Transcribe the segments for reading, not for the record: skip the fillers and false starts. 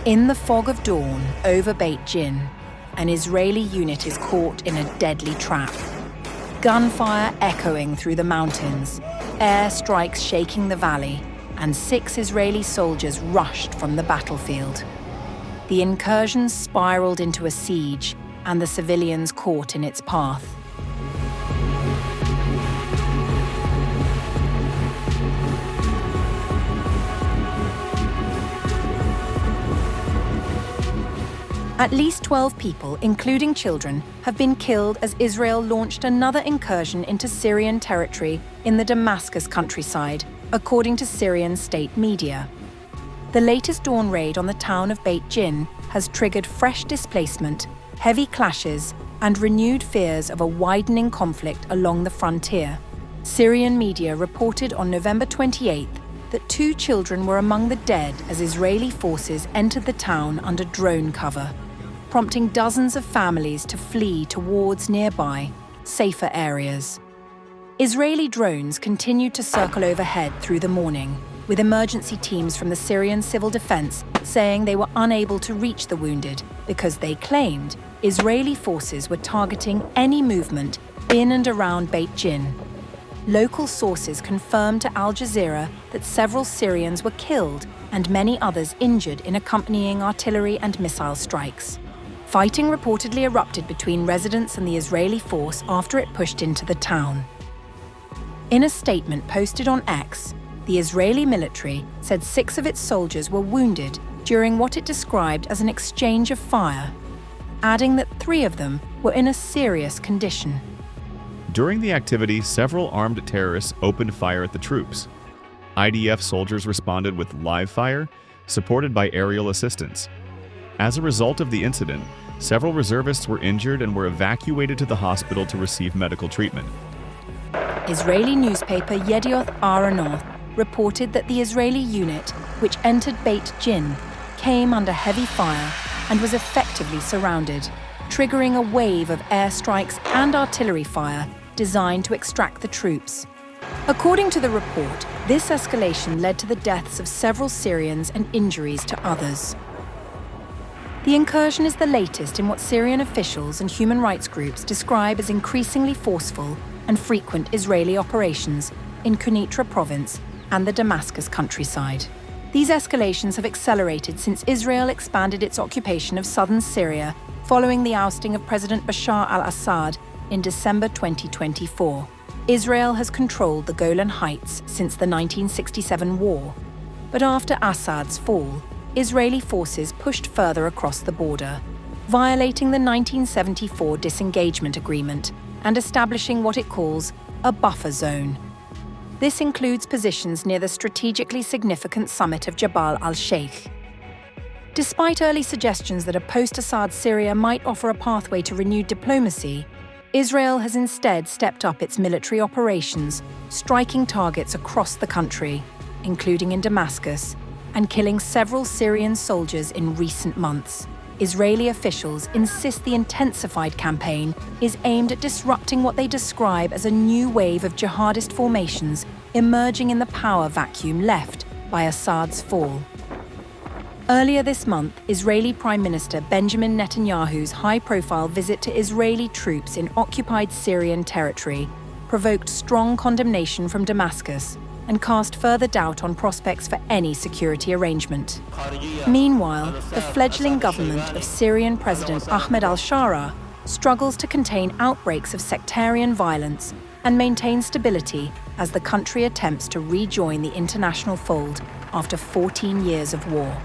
In the fog of dawn over Beit Jinn, an Israeli unit is caught in a deadly trap. Gunfire echoing through the mountains, airstrikes shaking the valley, and 6 Israeli soldiers rushed from the battlefield. The incursion spiraled into a siege, and the civilians caught in its path. At least 12 people, including children, have been killed as Israel launched another incursion into Syrian territory in the Damascus countryside, according to Syrian state media. The latest dawn raid on the town of Beit Jinn has triggered fresh displacement, heavy clashes, and renewed fears of a widening conflict along the frontier. Syrian media reported on November 28th that 2 children were among the dead as Israeli forces entered the town under drone cover, prompting dozens of families to flee towards nearby, safer areas. Israeli drones continued to circle overhead through the morning, with emergency teams from the Syrian civil defense saying they were unable to reach the wounded because they claimed Israeli forces were targeting any movement in and around Beit Jinn. Local sources confirmed to Al Jazeera that several Syrians were killed and many others injured in accompanying artillery and missile strikes. Fighting reportedly erupted between residents and the Israeli force after it pushed into the town. In a statement posted on X, the Israeli military said 6 of its soldiers were wounded during what it described as an exchange of fire, adding that 3 of them were in a serious condition. During the activity, several armed terrorists opened fire at the troops. IDF soldiers responded with live fire, supported by aerial assistance. As a result of the incident, several reservists were injured and were evacuated to the hospital to receive medical treatment. Israeli newspaper Yedioth Ahronoth reported that the Israeli unit, which entered Beit Jinn, came under heavy fire and was effectively surrounded, triggering a wave of airstrikes and artillery fire designed to extract the troops. According to the report, this escalation led to the deaths of several Syrians and injuries to others. The incursion is the latest in what Syrian officials and human rights groups describe as increasingly forceful and frequent Israeli operations in Quneitra province and the Damascus countryside. These escalations have accelerated since Israel expanded its occupation of southern Syria following the ousting of President Bashar al-Assad in December 2024. Israel has controlled the Golan Heights since the 1967 war, but after Assad's fall, Israeli forces pushed further across the border, violating the 1974 disengagement agreement and establishing what it calls a buffer zone. This includes positions near the strategically significant summit of Jabal al-Sheikh. Despite early suggestions that a post-Assad Syria might offer a pathway to renewed diplomacy, Israel has instead stepped up its military operations, striking targets across the country, including in Damascus, and killing several Syrian soldiers in recent months. Israeli officials insist the intensified campaign is aimed at disrupting what they describe as a new wave of jihadist formations emerging in the power vacuum left by Assad's fall. Earlier this month, Israeli Prime Minister Benjamin Netanyahu's high-profile visit to Israeli troops in occupied Syrian territory provoked strong condemnation from Damascus and cast further doubt on prospects for any security arrangement. Meanwhile, the fledgling government of Syrian President Ahmed al-Shara struggles to contain outbreaks of sectarian violence and maintain stability as the country attempts to rejoin the international fold after 14 years of war.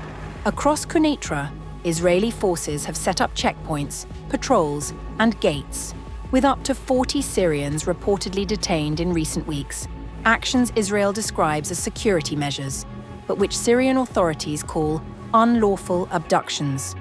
Across Quneitra, Israeli forces have set up checkpoints, patrols, and gates, with up to 40 Syrians reportedly detained in recent weeks, actions Israel describes as security measures, but which Syrian authorities call unlawful abductions.